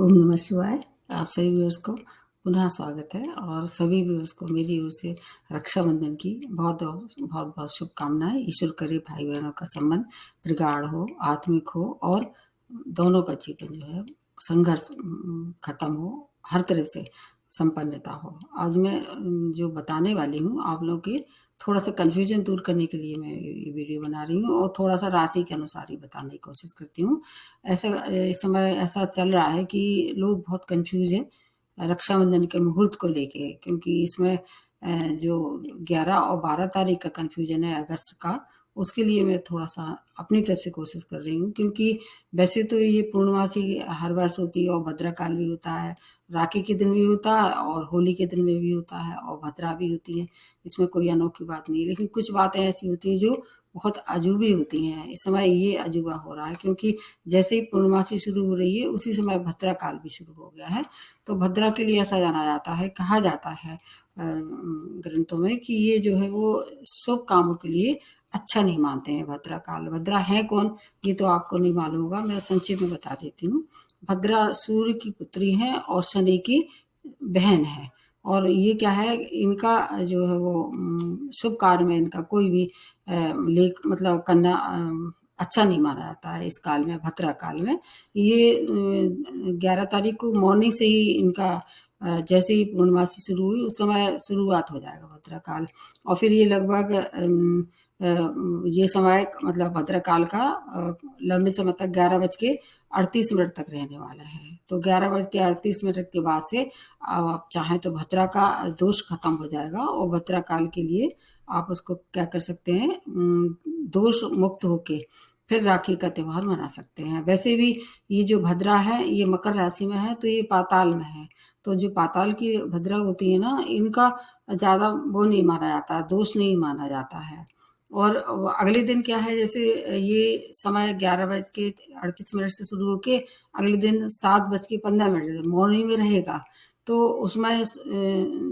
ओम नमः शिवाय। आप सभी व्यूअर्स को पुनः स्वागत है और सभी व्यूअर्स को मेरी ओर से रक्षाबंधन की बहुत बहुत बहुत शुभकामनाएं। ईश्वर करे भाई बहनों का संबंध प्रगाढ़ हो, आत्मिक हो और दोनों का जीवन जो है संघर्ष खत्म हो, हर तरह से संपन्नता हो। आज मैं जो बताने वाली हूँ आप लोगों के थोड़ा सा कन्फ्यूजन दूर करने के लिए मैं ये वीडियो बना रही हूँ और थोड़ा सा राशि के अनुसार ही बताने की कोशिश करती हूँ। ऐसा इस समय ऐसा चल रहा है कि लोग बहुत कंफ्यूज हैं रक्षाबंधन के मुहूर्त को लेके, क्योंकि इसमें जो 11 और 12 तारीख का कंफ्यूजन है अगस्त का, उसके लिए मैं थोड़ा सा अपनी तरफ से कोशिश कर रही हूँ। क्योंकि वैसे तो ये पूर्णमासी हर वर्ष होती है और भद्रा काल भी होता है, राखी के दिन भी होता है और होली के दिन में भी होता है और भद्रा भी होती है। इसमें कोई अनोखी बात नहीं है, लेकिन कुछ बातें ऐसी होती हैं जो बहुत अजूबी होती हैं। इस समय ये अजूबा हो रहा है क्योंकि जैसे ही पूर्णमासी शुरू हो रही है उसी समय भद्रा काल भी शुरू हो गया है। तो भद्रा के लिए ऐसा जाना जाता है, कहा जाता है ग्रंथों में कि ये जो है वो शुभ कामों के लिए अच्छा नहीं मानते हैं भद्रा काल। भद्रा है कौन, ये तो आपको नहीं मालूम होगा, मैं संक्षेप में बता देती हूँ। भद्रा सूर्य की पुत्री है और शनि की बहन है। और ये क्या है, इनका जो है वो शुभ कार्य में इनका कोई भी लेख मतलब करना अच्छा नहीं माना जाता है इस काल में, भद्रा काल में। ये 11 तारीख को मॉर्निंग से ही इनका जैसे ही पूर्णमासी शुरू हुई उस समय शुरुआत हो जाएगा भद्रा काल। और फिर ये लगभग ये समय मतलब भद्रा काल का लंबे समय तक 11:38 तक रहने वाला है। तो 11:38 के बाद से आप चाहें तो भद्रा का दोष खत्म हो जाएगा और भद्रा काल के लिए आप उसको क्या कर सकते हैं, दोष मुक्त होके फिर राखी का त्योहार मना सकते हैं। वैसे भी ये जो भद्रा है ये मकर राशि में है, तो ये पाताल में है। तो जो पाताल की भद्रा होती है ना, इनका ज़्यादा वो नहीं माना जाता, दोष नहीं माना जाता है। और अगले दिन क्या है, जैसे ये समय 11:38 से शुरू होके अगले दिन 7:15 मॉर्निंग में रहेगा। तो उसमें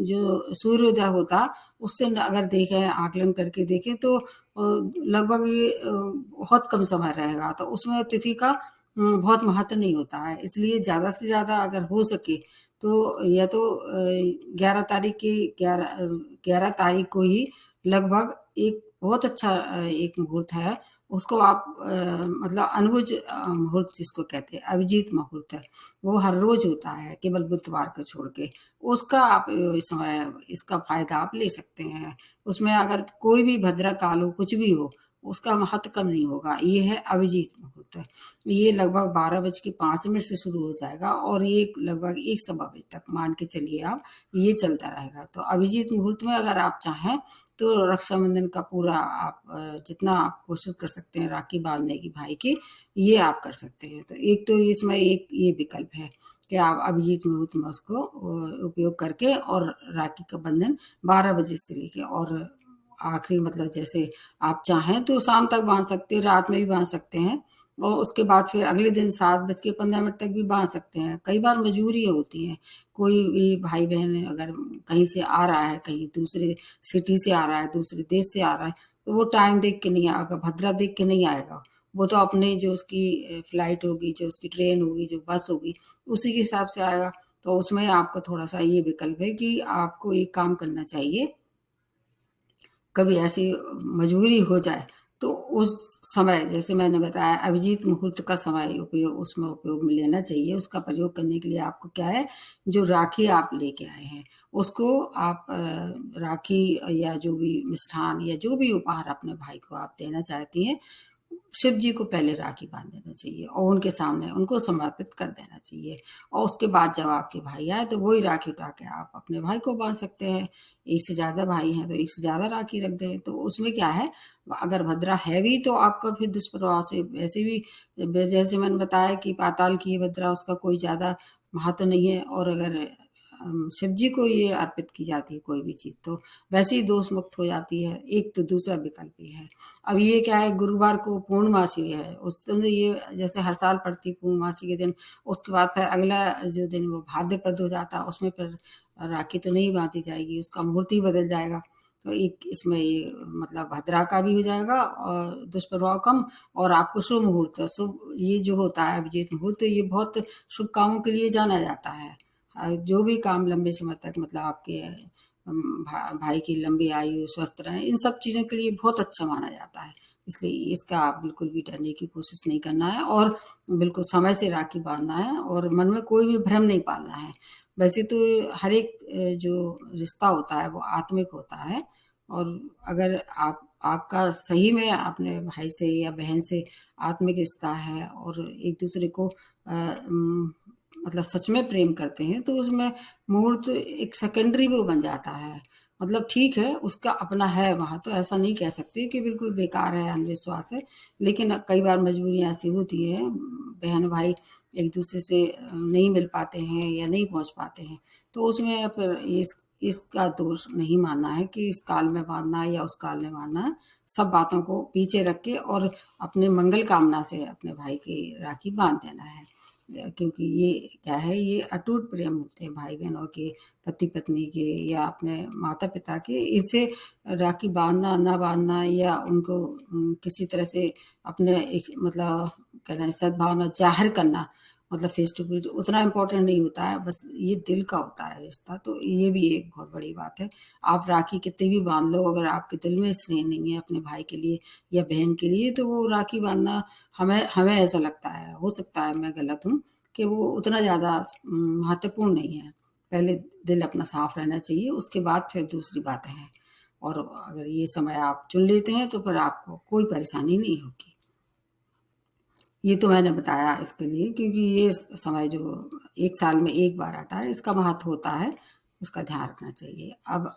जो सूर्योदय होता उससे अगर देखें, आकलन करके देखें तो लगभग ये बहुत कम समय रहेगा। तो उसमें तिथि का बहुत महत्व नहीं होता है। इसलिए ज़्यादा से ज़्यादा अगर हो सके तो या तो 11 तारीख की 11 तारीख को ही लगभग एक बहुत अच्छा एक मुहूर्त है, उसको आप मतलब अनुज मुहूर्त जिसको कहते हैं, अभिजीत मुहूर्त है, वो हर रोज होता है केवल बुधवार को छोड़ के। उसका आप इस समय इसका फायदा आप ले सकते हैं। उसमें अगर कोई भी भद्रा काल हो, कुछ भी हो, उसका महत्व कम नहीं होगा। ये है अभिजीत मुहूर्त। ये लगभग 12:05 से शुरू हो जाएगा और ये लगभग 1 सवा बजे तक मान के चलिए आप, ये चलता रहेगा। तो अभिजीत मुहूर्त में अगर आप चाहें तो रक्षाबंधन का पूरा आप जितना आप कोशिश कर सकते हैं राखी बांधने की भाई की, ये आप कर सकते हैं। तो एक तो इसमें एक ये विकल्प है कि आप अभिजीत मुहूर्त में उसको उपयोग करके और राखी का बंधन 12 बजे से लेके और आखिरी मतलब जैसे आप चाहें तो शाम तक बांध सकते हैं, रात में भी बांध सकते हैं और उसके बाद फिर अगले दिन 7:15 तक भी बांध सकते हैं। कई बार मजबूरियाँ होती हैं, कोई भी भाई बहन अगर कहीं से आ रहा है, कहीं दूसरे सिटी से आ रहा है, दूसरे देश से आ रहा है, तो वो टाइम देख के नहीं आएगा, भद्रा देख के नहीं आएगा। वो तो अपने जो उसकी फ्लाइट होगी, जो उसकी ट्रेन होगी, जो बस होगी, उसी के हिसाब से आएगा। तो उसमें आपको थोड़ा-सा ये विकल्प है कि आपको एक काम करना चाहिए, कभी ऐसी मजबूरी हो जाए तो उस समय जैसे मैंने बताया अभिजीत मुहूर्त का समय उपयोग उसमें उपयोग में लेना चाहिए। उसका प्रयोग करने के लिए आपको क्या है, जो राखी आप लेके आए हैं उसको आप राखी या जो भी मिष्ठान या जो भी उपहार अपने भाई को आप देना चाहती हैं, शिव जी को पहले राखी बांध देना चाहिए और उनके सामने उनको समर्पित कर देना चाहिए। और उसके बाद जब आपके भाई आए तो वही राखी उठा के आप अपने भाई को बांध सकते हैं। एक से ज़्यादा भाई हैं तो एक से ज़्यादा राखी रख दें। तो उसमें क्या है, अगर भद्रा है भी तो आपका फिर दुष्प्रभाव से वैसे भी जैसे मैंने बताया कि पाताल की ये भद्रा उसका कोई ज़्यादा महत्व नहीं है। और अगर शिव जी को ये अर्पित की जाती है कोई भी चीज़ तो वैसे ही दोष मुक्त हो जाती है। एक तो दूसरा विकल्प ये है। अब ये क्या है, गुरुवार को पूर्णमासी है, उस दिन ये जैसे हर साल पड़ती पूर्णमासी के दिन, उसके बाद फिर अगला जो दिन वो भाद्रपद हो जाता है, उसमें फिर राखी तो नहीं बाँधी जाएगी, उसका मुहूर्त ही बदल जाएगा। तो एक इसमें ये मतलब भद्रा का भी हो जाएगा और दुष्प्रभाव कम, और आपको शुभ मुहूर्त, शुभ ये जो होता है अभिजीत मुहूर्त, ये बहुत शुभ कामों के लिए जाना जाता है। जो भी काम लंबे समय तक मतलब आपके भाई की लंबी आयु, स्वस्थ रहें, इन सब चीज़ों के लिए बहुत अच्छा माना जाता है। इसलिए इसका आप बिल्कुल भी डरने की कोशिश नहीं करना है, और बिल्कुल समय से राखी बाँधना है, और मन में कोई भी भ्रम नहीं पालना है। वैसे तो हर एक जो रिश्ता होता है वो आत्मिक होता है, और अगर आपका सही में अपने भाई से या बहन से आत्मिक रिश्ता है और एक दूसरे को मतलब सच में प्रेम करते हैं, तो उसमें मुहूर्त एक सेकेंडरी वो बन जाता है। मतलब ठीक है, उसका अपना है वहाँ, तो ऐसा नहीं कह सकते कि बिल्कुल बेकार है, अंधविश्वास है। लेकिन कई बार मजबूरियाँ ऐसी होती हैं, बहन भाई एक दूसरे से नहीं मिल पाते हैं या नहीं पहुँच पाते हैं, तो उसमें फिर इसका दोष नहीं मानना है कि इस काल में बाँधना है या उस काल में बाँधना है। सब बातों को पीछे रख के और अपने मंगल कामना से अपने भाई की राखी बाँध देना है। क्योंकि ये क्या है, ये अटूट प्रेम होते हैं भाई-बहनों के, पति-पत्नी के या अपने माता-पिता के। इनसे राखी बाँधना, ना बाँधना या उनको किसी तरह से अपने एक मतलब कहते हैं सद्भावना ज़ाहिर करना, मतलब फेस टू फेस उतना इम्पोर्टेंट नहीं होता है, बस ये दिल का होता है रिश्ता, तो ये भी एक बहुत बड़ी बात है। आप राखी कितनी भी बाँध लो, अगर आपके दिल में स्नेह नहीं है अपने भाई के लिए या बहन के लिए, तो वो राखी बाँधना हमें हमें ऐसा लगता है, हो सकता है मैं गलत हूँ, कि वो उतना ज़्यादा महत्वपूर्ण नहीं है। पहले दिल अपना साफ रहना चाहिए, उसके बाद फिर दूसरी बातें हैं। और अगर ये समय आप चुन लेते हैं तो फिर आपको कोई परेशानी नहीं होगी। ये तो मैंने बताया इसके लिए, क्योंकि ये समय जो 1 साल में 1 बार आता है, इसका महत्व होता है, उसका ध्यान रखना चाहिए। अब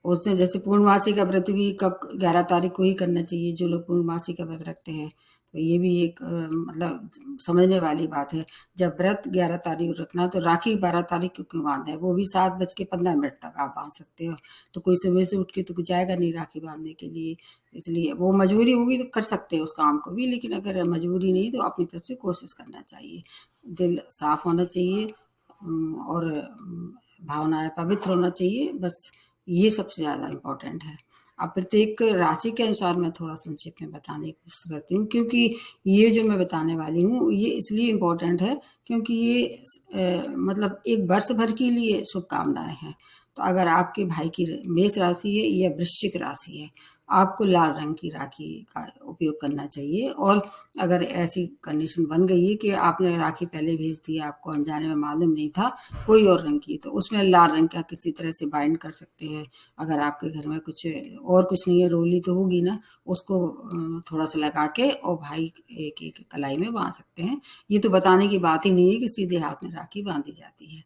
उस दिन जैसे पूर्णमासी का व्रत भी कब 11 तारीख को ही करना चाहिए, जो लोग पूर्णमासी का व्रत रखते हैं। तो ये भी एक मतलब समझने वाली बात है। जब व्रत 11 तारीख को रखना है तो राखी 12 तारीख को क्यों बाँधे? वो भी 7:15 तक आप बाँध सकते हो। तो कोई सुबह से उठ के तो जाएगा नहीं राखी बाँधने के लिए। इसलिए वो मजबूरी होगी तो कर सकते हैं उस काम को भी, लेकिन अगर मजबूरी नहीं तो अपनी तरफ से कोशिश करना चाहिए। दिल साफ होना चाहिए, और भावनाएँ पवित्र होना चाहिए, बस ये सबसे ज़्यादा इम्पोर्टेंट है। अब प्रत्येक राशि के अनुसार मैं थोड़ा संक्षेप में बताने की कोशिश करती हूँ, क्योंकि ये जो मैं बताने वाली हूँ, ये इसलिए इम्पोर्टेंट है क्योंकि ये मतलब एक वर्ष भर के लिए शुभकामनाएँ हैं। तो अगर आपके भाई की मेष राशि है या वृश्चिक राशि है, आपको लाल रंग की राखी का उपयोग करना चाहिए, और अगर ऐसी कंडीशन बन गई है कि आपने राखी पहले भेज दी, आपको अनजाने में मालूम नहीं था कोई और रंग की, तो उसमें लाल रंग का किसी तरह से बाइंड कर सकते हैं। अगर आपके घर में कुछ और कुछ नहीं है, रोली तो होगी ना, उसको थोड़ा-सा लगा के और भाई एक-एक कलाई में बाँध सकते हैं। ये तो बताने की बात ही नहीं है कि सीधे हाथ में राखी बाँधी जाती है।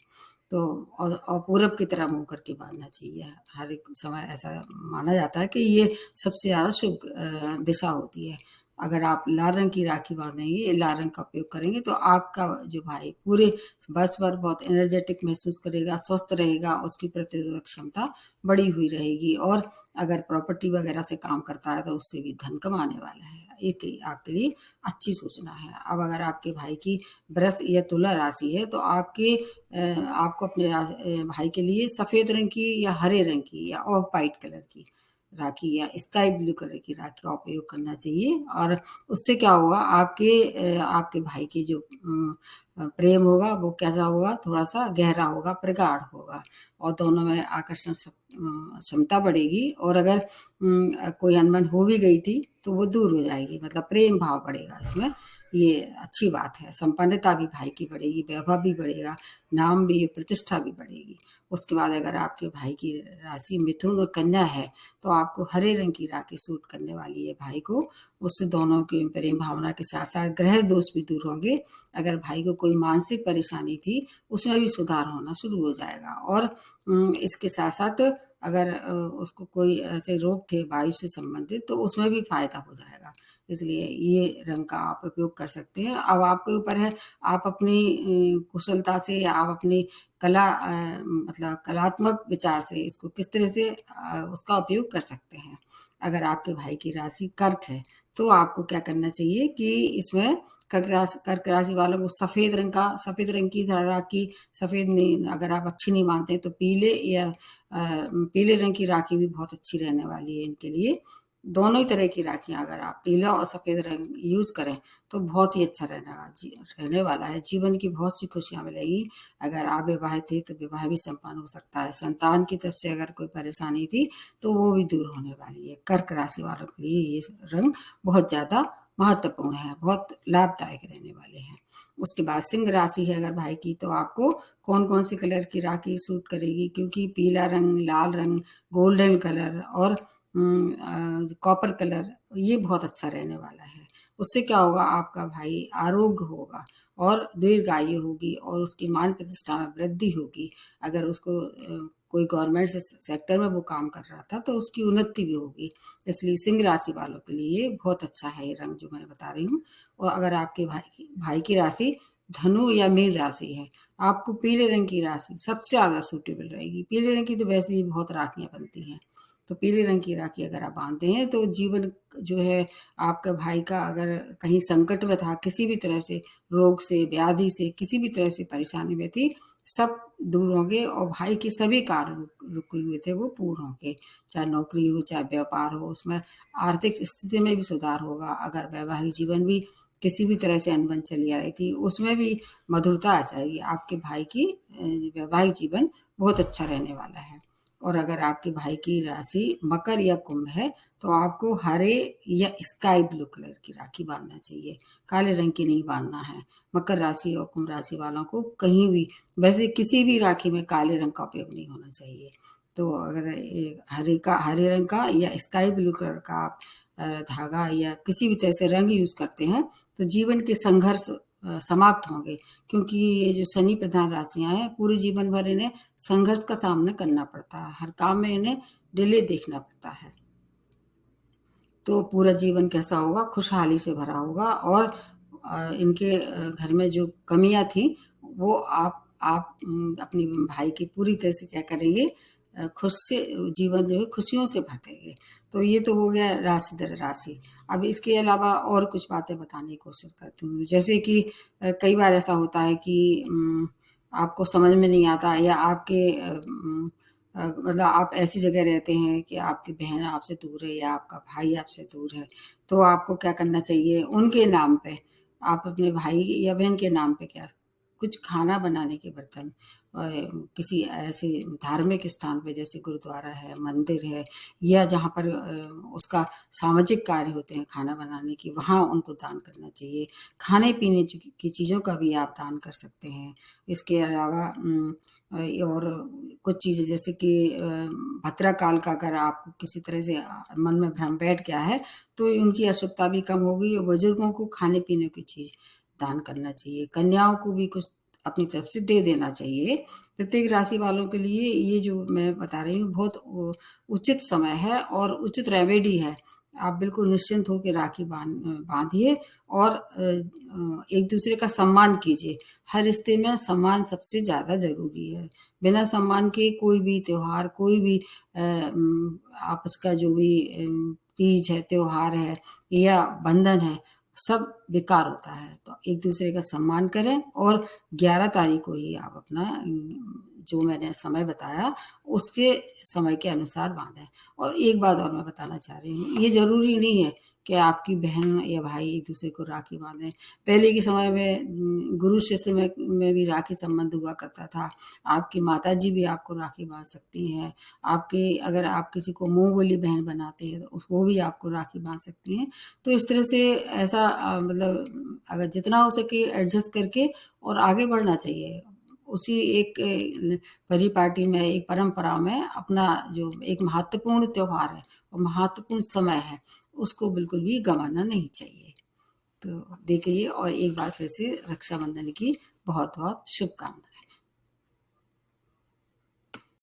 तो और पूरब की तरफ मुँह करके बाँधना चाहिए। हर एक समय ऐसा माना जाता है कि ये सबसे ज़्यादा शुभ दिशा होती है। अगर आप लाल रंग की राखी बाँधेंगे, लाल रंग का उपयोग करेंगे, तो आपका जो भाई पूरे वर्ष भर बहुत एनर्जेटिक महसूस करेगा, स्वस्थ रहेगा, उसकी प्रतिरोधक क्षमता बढ़ी हुई रहेगी, और अगर प्रॉपर्टी वगैरह से काम करता है तो उससे भी धन कमाने वाला है। एक ये आपके लिए अच्छी सूचना है। अब अगर आपके भाई की वृष या तुला राशि है, तो आपको अपने भाई के लिए सफ़ेद रंग की या हरे रंग की या ऑफ व्हाइट कलर की राखी या स्काई ब्लू कलर की राखी का उपयोग करना चाहिए, और उससे क्या होगा, आपके भाई की जो प्रेम होगा वो कैसा होगा, थोड़ा-सा गहरा होगा, प्रगाढ़ होगा, और दोनों में आकर्षण क्षमता बढ़ेगी, और अगर कोई अनबन हो भी गई थी तो वो दूर हो जाएगी, मतलब प्रेम भाव बढ़ेगा इसमें। ये अच्छी बात है, संपन्नता भी भाई की बढ़ेगी, वैभव भी बढ़ेगा, नाम भी, प्रतिष्ठा भी बढ़ेगी। उसके बाद अगर आपके भाई की राशि मिथुन और कन्या है, तो आपको हरे रंग की राखी सूट करने वाली है भाई को। उससे दोनों की प्रेम भावना के साथ-साथ ग्रह दोष भी दूर होंगे। अगर भाई को कोई मानसिक परेशानी थी, उसमें भी सुधार होना शुरू हो जाएगा, और इसके साथ-साथ अगर उसको कोई ऐसे रोग थे वायु से संबंधित, तो उसमें भी फ़ायदा हो जाएगा। इसलिए ये रंग का आप उपयोग कर सकते हैं। अब आपके ऊपर है, आप अपनी कुशलता से या आप अपनी मतलब कलात्मक विचार से इसको किस तरह से उसका उपयोग कर सकते हैं। अगर आपके भाई की राशि कर्क है, तो आपको क्या करना चाहिए कि इसमें कर्क राशि वालों को सफेद रंग की राखी, सफेद नहीं, अगर आप अच्छी नहीं मानते तो पीले या पीले रंग की राखी भी बहुत अच्छी रहने वाली है इनके लिए। दोनों ही तरह की राखियां अगर आप पीला और सफेद रंग यूज करें तो बहुत ही अच्छा रहने वाला है। जीवन की बहुत सी खुशियां मिलेगी। अगर आप विवाहित थे तो विवाह भी संपन्न हो सकता है। संतान की तरफ से अगर कोई परेशानी थी तो वो भी दूर होने वाली है। कर्क राशि वालों के लिए ये रंग बहुत ज्यादा महत्वपूर्ण है, बहुत लाभदायक रहने वाले हैं। उसके बाद सिंह राशि है अगर भाई की, तो आपको कौन कौन सी कलर की राखी सूट करेगी, क्योंकि पीला रंग, लाल रंग, गोल्डन कलर और कॉपर कलर ये बहुत अच्छा रहने वाला है। उससे क्या होगा, आपका भाई आरोग्य होगा और दीर्घायु होगी और उसकी मान प्रतिष्ठा में वृद्धि होगी। अगर उसको कोई गवर्नमेंट सेक्टर में वो काम कर रहा था तो उसकी उन्नति भी होगी। इसलिए सिंह राशि वालों के लिए बहुत अच्छा है ये रंग जो मैं बता रही हूँ। और अगर आपके भाई की राशि धनु या मीन राशि है, आपको पीले रंग की राशि सबसे ज्यादा सूटेबल रहेगी। पीले रंग की तो वैसे ही बहुत राखियां बनती हैं, तो पीले रंग की राखी अगर आप बांधते हैं तो जीवन जो है आपका भाई का, अगर कहीं संकट में था, किसी भी तरह से रोग से, व्याधि से, किसी भी तरह से परेशानी में थी, सब दूर होंगे और भाई के सभी कार्य रुके हुए थे वो पूर्ण होंगे। चाहे नौकरी हो, चाहे व्यापार हो, उसमें आर्थिक स्थिति में भी सुधार होगा। अगर वैवाहिक जीवन भी किसी भी तरह से अनबन चली आ रही थी उसमें भी मधुरता आ जाएगी। आपके भाई की वैवाहिक जीवन बहुत अच्छा रहने वाला है। और अगर आपके भाई की राशि मकर या कुंभ है तो आपको हरे या स्काई ब्लू कलर की राखी बांधना चाहिए, काले रंग की नहीं बांधना है। मकर राशि और कुंभ राशि वालों को कहीं भी, वैसे किसी भी राखी में काले रंग का उपयोग नहीं होना चाहिए। तो अगर हरे रंग का या स्काई ब्लू कलर का आप धागा या किसी भी तरह से रंग यूज करते हैं तो जीवन के संघर्ष समाप्त होंगे। क्योंकि ये जो शनि प्रधान राशियां हैं पूरे जीवन भर इन्हें संघर्ष का सामना करना पड़ता है, हर काम में इन्हें डिले देखना पड़ता है। तो पूरा जीवन कैसा होगा, खुशहाली से भरा होगा। और इनके घर में जो कमियां थी वो आप अपनी भाई की पूरी तरह से क्या करेंगे, खुश से जीवन जो है खुशियों से भर देंगे। तो ये तो हो गया राशि दर राशि। अब इसके अलावा और कुछ बातें बताने की कोशिश करती हूँ। जैसे कि कई बार ऐसा होता है कि आपको समझ में नहीं आता, या आपके मतलब आप ऐसी जगह रहते हैं कि आपकी बहन आपसे दूर है या आपका भाई आपसे दूर है, तो आपको क्या करना चाहिए, उनके नाम पे आप अपने भाई या बहन के नाम पे क्या कुछ खाना बनाने के बर्तन किसी ऐसे धार्मिक स्थान पे जैसे गुरुद्वारा है, मंदिर है, या जहाँ पर उसका सामाजिक कार्य होते हैं खाना बनाने की, वहाँ उनको दान करना चाहिए। खाने पीने की चीज़ों का भी आप दान कर सकते हैं। इसके अलावा और कुछ चीज़ें जैसे कि भद्रा काल का अगर आपको किसी तरह से मन में भ्रम बैठ गया है तो उनकी अशुद्धता भी कम होगी। और बुजुर्गों को खाने पीने की चीज़ दान करना चाहिए। कन्याओं को भी कुछ अपनी तरफ से दे देना चाहिए। प्रत्येक राशि वालों के लिए ये जो मैं बता रही हूँ बहुत उचित समय है और उचित रेमेडी है। आप बिल्कुल निश्चिंत होकर राखी बांधिए और एक दूसरे का सम्मान कीजिए। हर रिश्ते में सम्मान सबसे ज़्यादा ज़रूरी है। बिना सम्मान के कोई भी त्योहार, कोई भी आपस का जो भी तीज है, त्योहार है या बंधन है, सब बेकार होता है। तो एक दूसरे का सम्मान करें और 11 तारीख को ही आप अपना जो मैंने समय बताया उसके समय के अनुसार बांधें। और एक बात और मैं बताना चाह रही हूँ, ये जरूरी नहीं है कि आपकी बहन या भाई एक दूसरे को राखी बांधें। पहले के समय में गुरु शिष्य में भी राखी संबंध हुआ करता था। आपकी माता जी भी आपको राखी बांध सकती हैं। आपके अगर आप किसी को मुंह बोली बहन बनाते हैं तो वो भी आपको राखी बांध सकती हैं। तो इस तरह से ऐसा मतलब अगर जितना हो सके एडजस्ट करके और आगे बढ़ना चाहिए। उसी एक परिपाटी में, एक परंपरा में अपना जो एक महत्वपूर्ण त्योहार है और महत्वपूर्ण समय है उसको बिल्कुल भी गंवाना नहीं चाहिए। तो देखिए, और एक बार फिर से रक्षाबंधन की बहुत बहुत शुभकामनाएं।